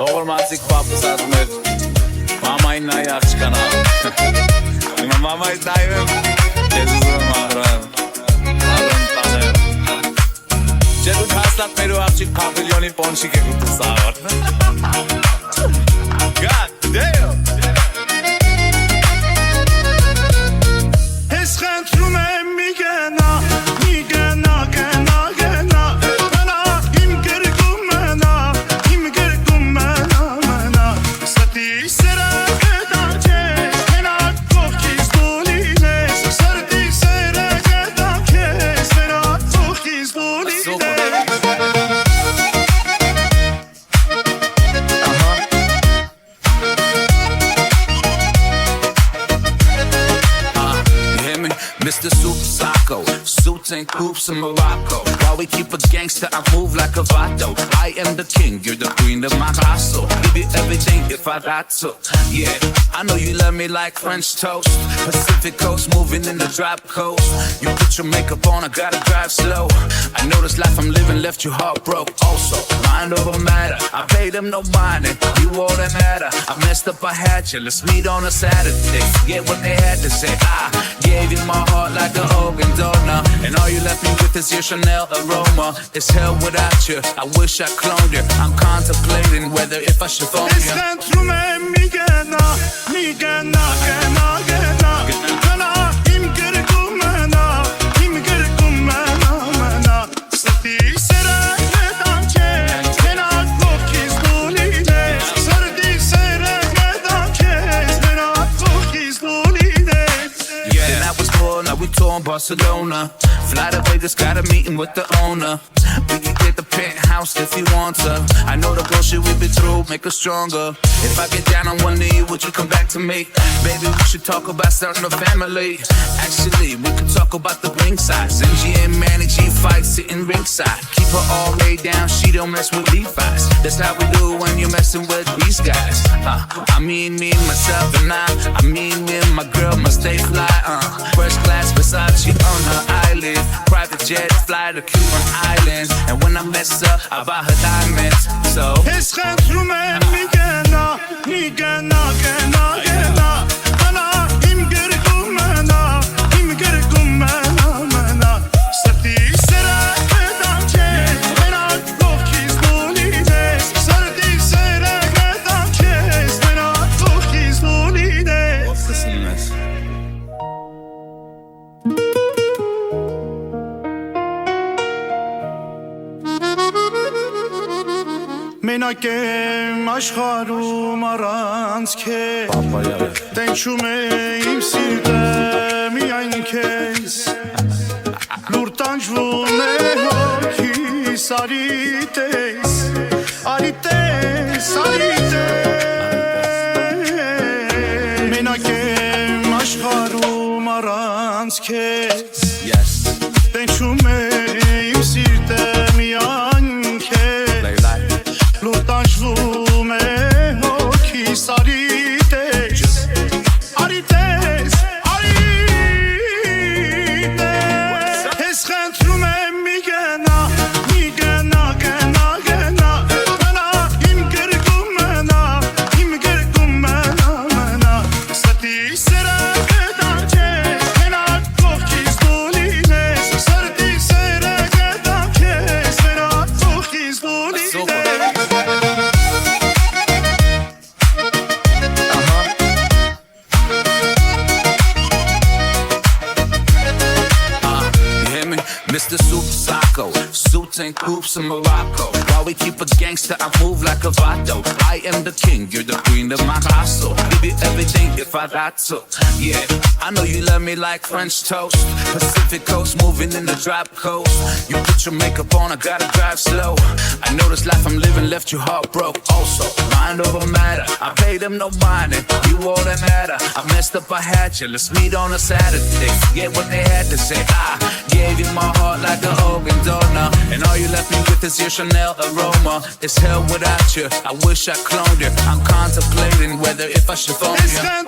Ողորմածիկ պապս ասում էր մամային նայ աղջկանալ Հիմա մամայից նայում եմ ես ուզում եմ աղրան տանել Չէ դուք հաստատ մերու աղջիկ պավիլյոնի պոնչիկ եք ուտում սաղար God damn Ես խնդրում եմ մի գնա գնա Mr. Super Psycho, suits and coops in Morocco. While we keep a gangster, I move like a vato. I am the king, you're the queen of my castle. Give you everything if I got to. Yeah, I know you love me like French toast. Pacific coast, moving in the drop coast. You put your makeup on, I gotta drive slow. I know this life I'm living left you heartbroken. Also, mind over matter. I paid them no mind, and you all that matter. I messed up, I had you. Let's meet on a Saturday. Forget what they had to say. I gave you my heart like an organ donor, and all you left me with is your Chanel aroma. It's hell without you. I wish I cloned you. I'm contemplating whether if I should phone you. Ես խնդրում եմ մի գնա իմ գրկում մնա Ստի սերը գետան չես մենակ ողքից դու լինես Սրդի սերը գետան չես մենակ ողքից դու լինես Then I was born, now we tour in Barcelona. Fly to Vegas, got a meeting with the owner. We can get the penthouse if you want to. I know the bullshit we've been through, make us stronger. If I get down on one knee, would you come back to me? Baby, we should talk about starting a family. Actually, we could talk about the ring size. MGM managing fights, sitting ringside. Keep her all laid down, she don't mess with Levi's. That's how we do when you're messing with these guys. I mean me, myself and I mean me and my girl must stay fly. First class Versace on her eyelid. Private jet, fly to Cuban islands. And when I mess up, I buy her diamonds. So Ես խնդրում եմ մի գնա իմ գրկում մնա Ստի սերը գետան չես մենակ ողքից դու լինես Սրդի սերը գետան չես մենակ ողքից դու լինես Մենակ եմ աշխարհում առանց քեզ Տենչում է իմ սիրտը միայն քեզ Լուր տանջվում է հոգիս արի տես Մենակ եմ աշխարհում առանց քեզ Տենչում է իմ սիրտը միայն Լուր տանջվում է հոգիս արի տես Ես խնդրում եմ մի գնա իմ գրկում մնա Ստի սերը գետան չես մենակ ողքից դու լինես Սրդի սերը Mr. Super Psycho, suits and coops in Morocco. While we keep a gangster, I move like a vato. I am the king, you're the queen of my castle. Give you everything if I got to. Yeah, I know you love me like French toast. Pacific coast, moving in the drop coast. You put your makeup on, I gotta drive slow. I know this life I'm living left you heartbroken. Also, mind over matter, I paid them no mind, and you all that matter. I messed up, I had you, let's meet on a Saturday. Forget what they had to say, I gave you my heart like an organ donor. And all you left me with is your Chanel aroma. It's hell without you, I wish I cloned you. I'm contemplating whether if I should phone you.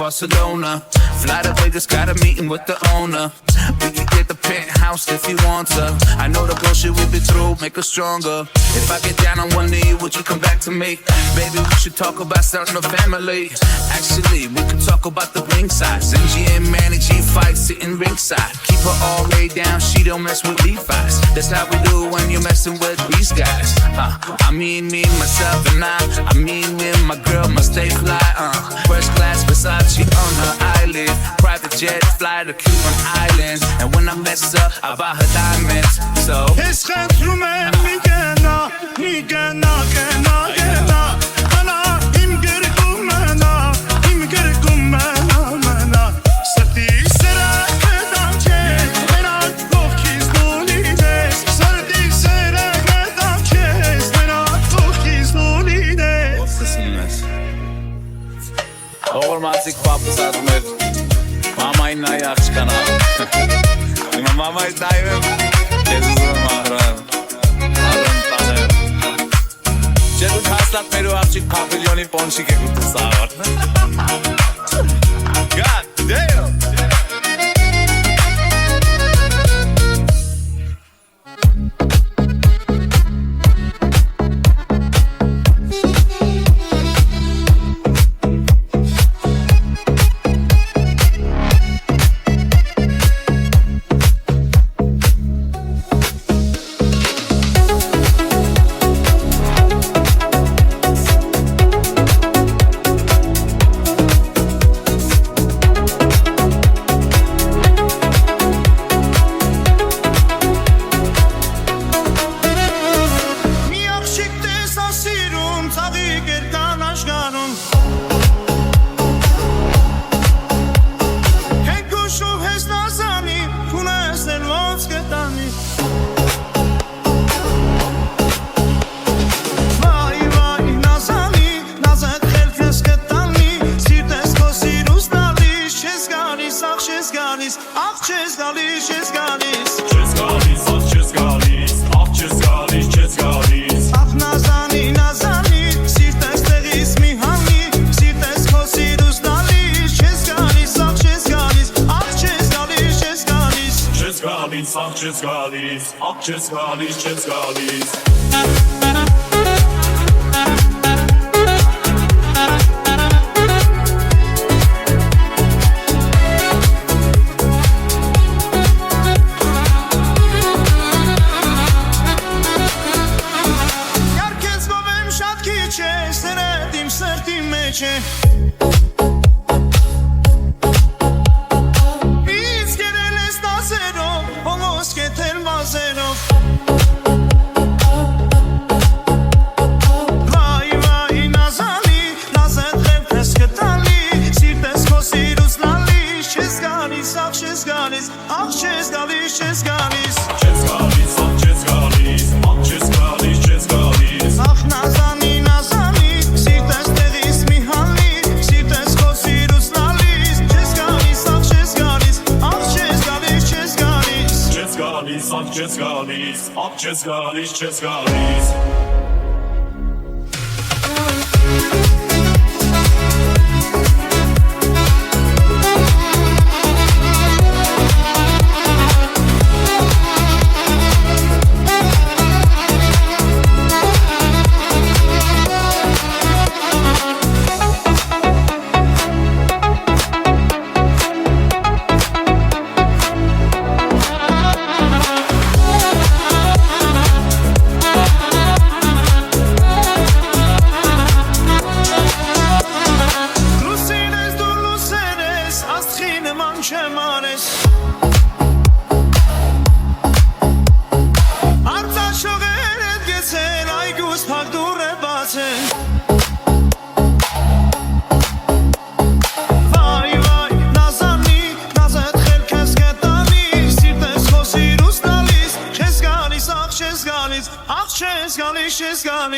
Barcelona, fly to Vegas, got a meeting with the owner. We can get the penthouse if you want to. I know the bullshit we've been through, make us stronger. If I get down on one knee, would you come back to me? Baby, we should talk about starting a family. Actually, we could talk about the ring size. MG and Manny G fight, sitting ringside. Keep her all way down, she don't mess with Levi's. That's how we do when you're messing with these guys. I mean me, myself and I mean me and my girl must stay fly. First class Versace on her eyelid. Private jet, fly to Cuban islands. And when I mess up, I buy her diamonds. So Օրմացիկ պապս ասում էր մամային նայ աղջկանա Հիմա մամայից նայում եմ Ես ուզում եմ ահրան Ահրան տանեմ Չէ դուք հաստատ մերու աղջիկ պավիլյոնի պոնչիկ եք ուտում սաղար God damn Just gullies. Yarkes bovem շատ քիչ է, սերդ իմ սրտի մեջ է Just gullies.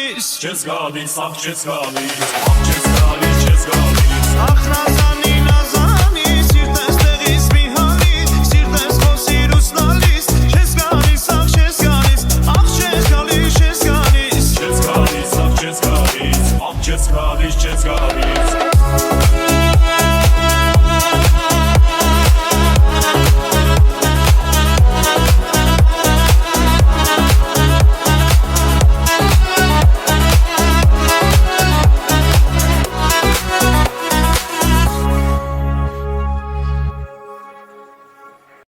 գալիս Չես գալիս, ախ չես գալիս, ախ չես գալիս, չես գալիս Ախ նազա